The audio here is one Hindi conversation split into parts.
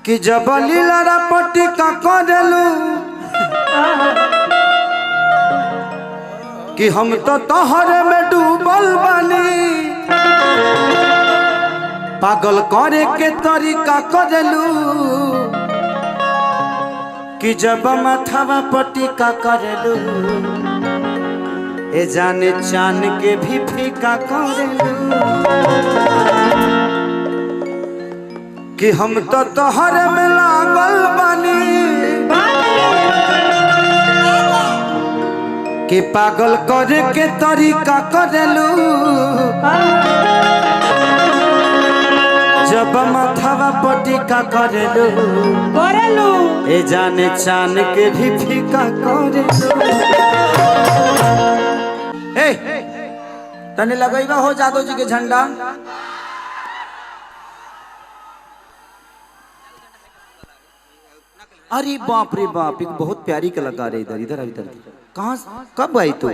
कि जब लीला पट्टी का करेलू कि हम तो तोहरे में डूबल बानी पागल करे के तरीका करेलू कि जब माथावा पट्टी का करेलू ए जाने चान के भी फीका करेलू कि हम तो तोहरे में लागल बानी कि पागल करे के तरीका करेलू जब माथावा पट्टी का करेलू ए जाने चान के भी फीका करेलू। तने लगेगा हो जादव जी के झंडा अरे बाप रे बाप एक बहुत प्यारी कलाकार है इधर इधर इधर कहाँ कब आई तू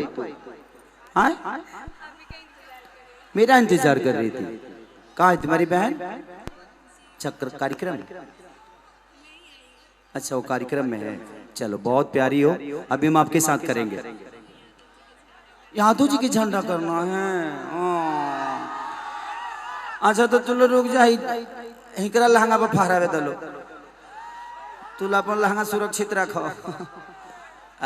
आए मेरा इंतजार कर रही थी कहाँ है तुम्हारी बहन चक्र कार्यक्रम अच्छा वो कार्यक्रम में है चलो बहुत प्यारी हो अभी हम आपके साथ करेंगे यादव जी की झंडा करना है अच्छा तो तुम रुक जा हिकरा लहंगा पर फहरावे दलो तू अपन लहंगा सुरक्षित रखो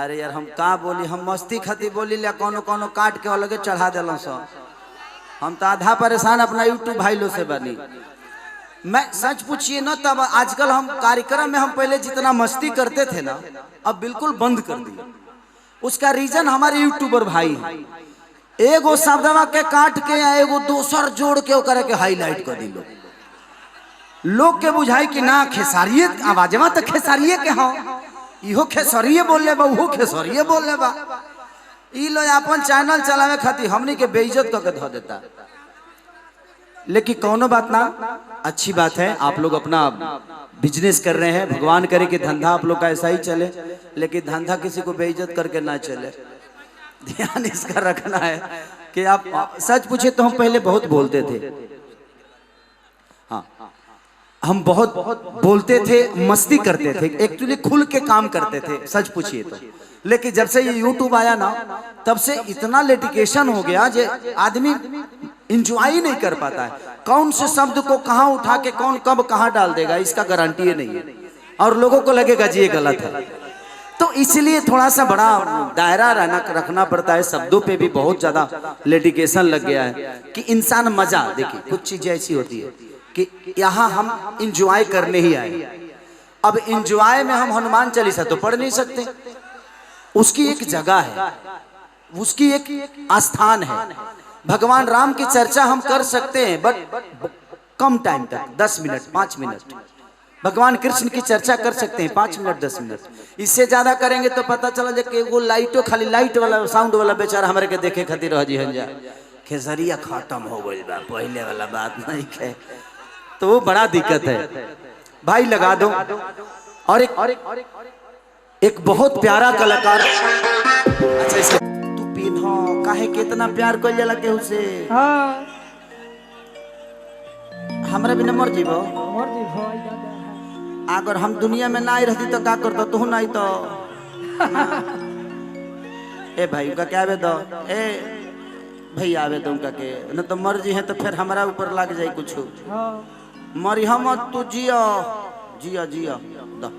अरे यार हम का बोली हम मस्ती खती बोली लिया कोनो कोनो काट के अलगे चढ़ा दिलों सो हम तो आधा परेशान अपना यूट्यूब भाई लो से बनी मैं सच पूछिए ना तब आजकल हम कार्यक्रम में हम पहले जितना मस्ती करते थे ना अब बिल्कुल बंद कर दिए उसका रीजन हमारे यूट्यूबर भाई है एगो शब्दवा के काट के एगो दोसर जोड़ के ओकरे के हाईलाइट कर दिलो लोग के बुझाई कि ना खेसारिये आवाजवा तो खेसारिये के हो इहो खेसारिये बोल ले बा उहो खेसारिये बोल ले बा ई लो अपन चैनल चलावे खातिर हमनी के बेइज्जत करके धो देता लेकिन कौनो बात ना अच्छी बात है आप लोग अपना बिजनेस कर रहे हैं भगवान करे कि धंधा आप लोग का ऐसा ही चले लेकिन धंधा किसी को बेइज्जत करके ना चले ध्यान इसका रखना है कि आप सच पूछे तो हम पहले बहुत बोलते थे हाँ हम बहुत बोलते थे मस्ती करते थे एक्चुअली खुल के काम करते थे सच पूछिए तो लेकिन जब से ये यूट्यूब आया ना तब से इतना लिटिगेशन हो गया जो आदमी इंजॉय ही नहीं कर पाता है कौन से शब्द को कहाँ उठा के कौन कब कहाँ डाल देगा इसका गारंटी ही नहीं है और लोगों को लगेगा जी ये गलत है तो इसलिए थोड़ा सा बड़ा दायरा रखना पड़ता है शब्दों पे भी बहुत ज्यादा लिटिगेशन लग गया है कि इंसान मजा देखिए कुछ चीजें ऐसी होती है कि यहाँ हम इंजॉय करने ही आए अब इंजॉय में हम हनुमान चालीसा तो पढ़ नहीं सकते उसकी एक जगह है उसकी एक आस्थान है भगवान राम की चर्चा हम कर सकते हैं बट कम टाइम तक 10 मिनट 5 मिनट भगवान कृष्ण की चर्चा कर सकते हैं 5 मिनट 10 मिनट इससे ज्यादा करेंगे तो पता चला कि वो लाइटो खाली लाइट वाला साउंड वाला बेचारा हमारे के देखे खातिर रह जी हंजा खेसरिया खत्म हो गई बा पहले वाला बात नहीं है तो वो बड़ा दिक्कत है भाई लगा दो और एक बहुत प्यारा कलाकार अच्छा इसे तू पिन्हो काहे कितना प्यार कर जाला केहू से हां हमरा बिना मर जीवो अगर हम दुनिया में ना रहती तो का करतो तू नहीं तो ए भाई का क्या आवे दो ए भाई आवे दो का के न तो मर जी है तो फिर हमारा ऊपर लग जाए कुछ हां मरी हम तू जियो जियो जियो द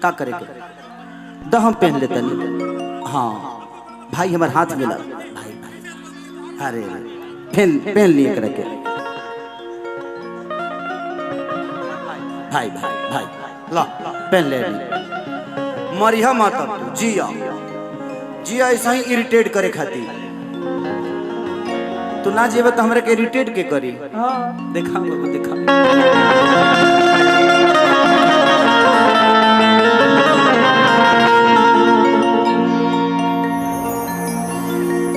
का करेगे द हम पहन लेते नहीं हाँ भाई हमारे हाथ मिला भाई भाई अरे पहन लिए करके भाई भाई भाई ला पहन ले मरिया माता तू जिया जिया ऐसा ही इरिटेट करे खाती तू ना जेबे तो हमरा के इरिटेट के करी देखा बाबू देखा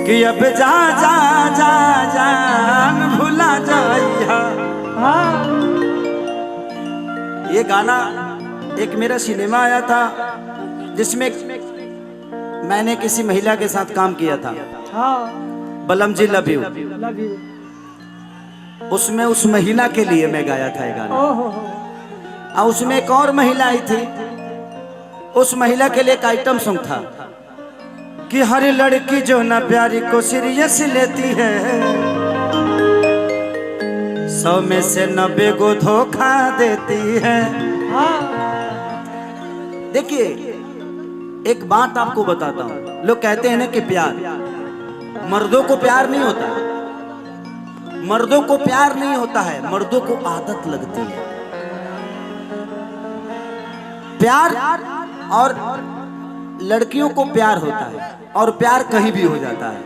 कि अब जा जा जा जान भुला जाइया ये गाना एक मेरा सिनेमा आया था जिसमें मैंने किसी महिला के साथ काम किया था बलम जी लव यू उसमें उस महिला के लिए मैं गाया था ये गाना और उसमें एक और महिला आई थी। उस महिला के लिए एक आइटम सॉन्ग था कि हर लड़की जो ना प्यारी को सीरियस लेती है 100 में से 90 को धोखा देती है। देखिए एक बात आपको बताता हूं, लोग कहते हैं ना कि प्यार, मर्दों को प्यार नहीं होता, मर्दों को प्यार नहीं होता है, मर्दों को आदत लगती है प्यार। और लड़कियों को प्यार होता है और प्यार कहीं भी हो जाता है।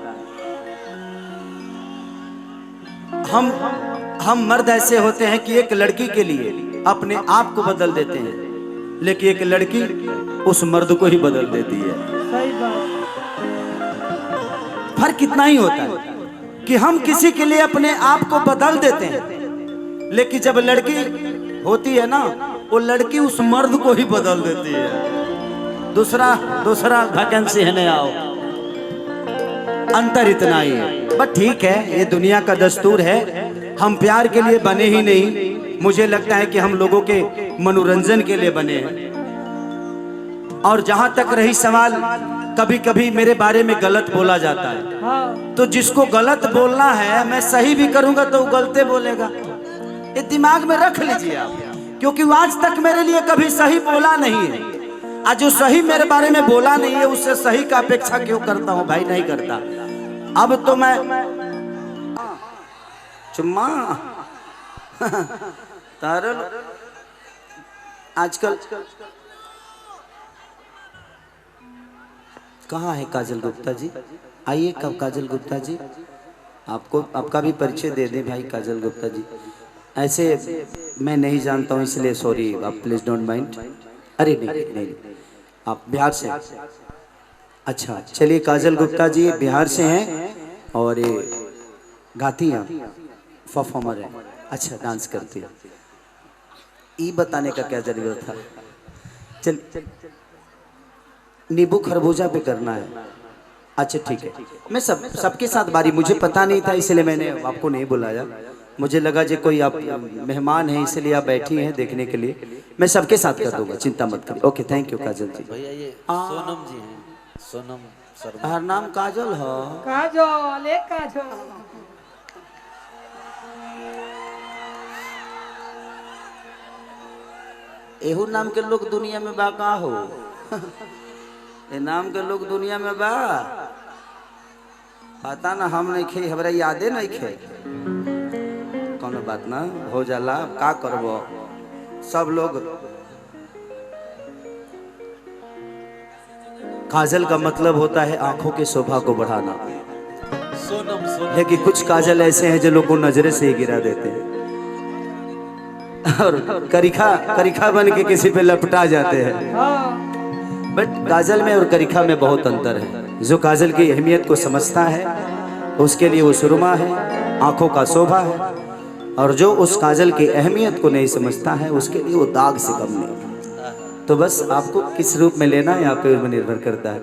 हम मर्द ऐसे होते हैं कि एक लड़की के लिए अपने आप को बदल देते हैं, लेकिन एक लड़की उस मर्द को ही बदल देती है। सही बात। फर्क कितना ही होता है कि हम किसी के लिए अपने आप को बदल देते हैं, लेकिन जब लड़की होती है ना, वो लड़की उस मर्द को ही बदल देती है। दूसरा वैकेंसी है नहीं, आओ। अंतर इतना ही है। बट ठीक है, ये दुनिया का दस्तूर है। हम प्यार के लिए बने ही नहीं, मुझे लगता है कि हम लोगों के मनोरंजन के लिए बने हैं। और जहां तक रही सवाल, कभी कभी मेरे बारे में गलत बोला जाता है, तो जिसको गलत बोलना है, मैं सही भी करूंगा तो वो गलते बोलेगा। ये दिमाग में रख लीजिए आप, क्योंकि वो आज तक मेरे लिए कभी सही बोला नहीं है। आज जो सही मेरे बारे में बोला नहीं है, उससे सही का अपेक्षा क्यों करता हूं भाई? नहीं करता। अब तो मैं चुम्मा तारल आजकल कहाँ है काजल गुप्ता जी? आइए। कब काजल गुप्ता जी, आपको आपका भी परिचय दे दें भाई। काजल गुप्ता जी ऐसे मैं नहीं जानता हूँ, इसलिए सॉरी, आप प्लीज डोंट माइंड। अरे नहीं, आप बिहार से? अच्छा चलिए, काजल गुप्ता जी बिहार से हैं और ये गाती हैं, परफॉर्मर है। अच्छा डांस करती है। ये बताने का क्या जरूरत था? चल नींबू खरबूजा पे करना है। अच्छा ठीक है, मैं सबके साथ बारी, मुझे पता नहीं था इसलिए मैंने आपको नहीं बुलाया। मुझे लगा जो कोई आप मेहमान हैं इसलिए आप बैठी हैं देखने के लिए। मैं सबके साथ कर दूंगा, चिंता मत करिए। ओके थैंक यू काजल जी। भैया ये सोनम जी हैं, सोनम शर्मा। हर नाम काजल हो? काजल, एक काजल। एहू नाम के लोग दुनिया में बा का हो? ए नाम के लोग दुनिया में बा? पता ना, हम नहीं खे, हमरा यादे नहीं खे। कोनो बात ना, हो जाला, का करबो। सब लोग काजल का मतलब होता है आंखों की शोभा को बढ़ाना। सोनम लेकिन कुछ काजल ऐसे हैं जो लोग को नजरे से ही गिरा देते हैं और करिखा बन के किसी पे लपटा जाते हैं। बट काजल में और करिखा में बहुत अंतर है। जो काजल की अहमियत को समझता है उसके लिए वो सुरमा है, आंखों का शोभा है, और जो उस काजल की अहमियत को नहीं समझता है उसके लिए वो दाग से कम नहीं। तो बस आपको किस रूप में लेना है आप पे निर्भर करता है।